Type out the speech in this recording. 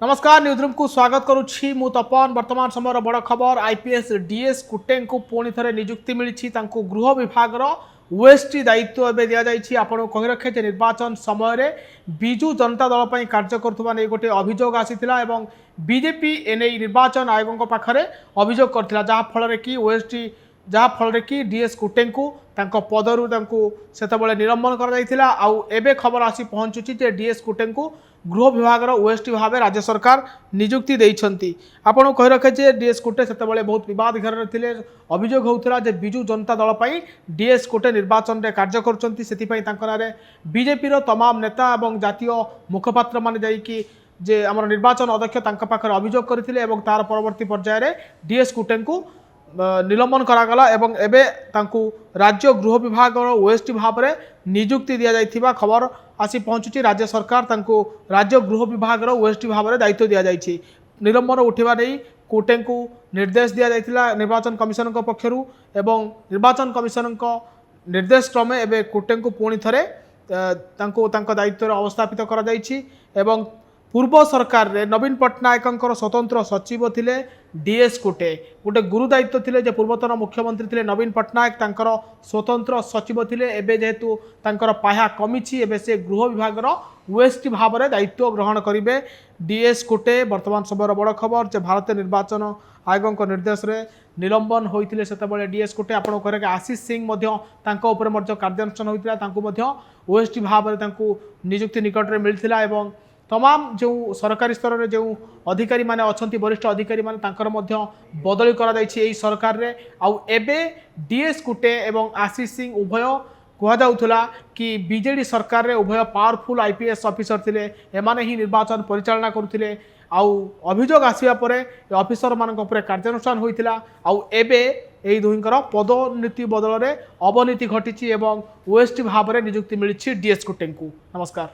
नमस्कार न्यूज़रूम को स्वागत करुच्ची मु तपन वर्तमान समय बड़ खबर आईपीएस डीएस कुटे को पुणी थे निजुक्ति मिली गृह विभाग ओएसटी दायित्व एवं दि जाइए आपको कही रखे निर्वाचन समय विजु जनता दल पर कार्य करुवा नहीं गोटे अभियोग आसीला एवं बीजेपी एने निर्वाचन आयोग पाखे अभियोग करथिला जहाँफल कि ओएसटी जहाँफल कि डीएस कुटे को पदरू से निलंबन कर खबर आसी पहुँचुची डीएस कुटे को गृह विभाग ओएसटी भाव राज्य सरकार निजुक्ति देइछंती। आपन कहि रखे जे डीएस कुटे से बहुत बद घेर थे अभियोग होता विजु जनता दल पर डीएस कुटे निर्वाचन में कार्य कर बीजेपी तमाम नेता और जातीय मुखपात्र मान जाइए जे आम निर्वाचन अध्यक्ष पाखे अभियोग करते तार परवर्ती पर्यायर डीएस कुटे को निलंबन करागला एवं एबे तांकु राज्य गृह विभाग ओएसटी भाव में निजुक्ति दि जाइथिबा खबर आसी पहुँचुची। राज्य सरकार तांकु राज्य गृह विभाग ओएसटी भाव में दायित्व दि जाइछि। निलंबन उठिबा नै कुटे को निर्देश दि जाइथिला निर्वाचन कमिशन पक्षरु एवं निर्वाचन कमिशन निर्देश क्रमे एबे कुटे को पुणी थे दायित्व अवस्थापित करा जाइछि एवं पूर्व सरकार रे नवीन पट्टनायक स्वतंत्र सचिव थिले डीएस कुटे गोटे गुरु दायित्व थिले जे पूर्वतन मुख्यमंत्री थिले नवीन पट्टनायक तांकर स्वतंत्र सचिव थिले एबे जेहेतु तांकर पाया कमिछि एबे से गृह विभाग ओएसटी भाव में दायित्व ग्रहण करेंगे डीएस कुटे। वर्तमान समय बड़ खबर जे भारतीय निर्वाचन आयोग निर्देश में निलंबन होते से डीएस कुटे आपन करे आशीष सिंह कार्यानुष्ठान होता ओएसटी भाव में निजुक्ति निकट में मिलता एवं तमाम जो सरकारी स्तर में जो अधिकारी माने अछंती वरिष्ठ अधिकारी माने तांकर मध्य बदली करा जाइछि एई सरकार रे आउ एबे डीएस कुटे एवं आशीष सिंह उभय कह जाउथला कि बीजेडी सरकार रे उभय पावरफुल आईपीएस ऑफिसर थिले एमाने ही निर्वाचन परिचालना करुथिले आउ अभियोग आसिया परे ऑफिसर मानक उपरे कार्यानुष्ठान होइतिला आउ एबे एई दुहिंकर पदोन्नति बदल रे अवनति घटिछि एवं ओएसटी भाव में नियुक्ति मिली डीएस कुटे को। नमस्कार।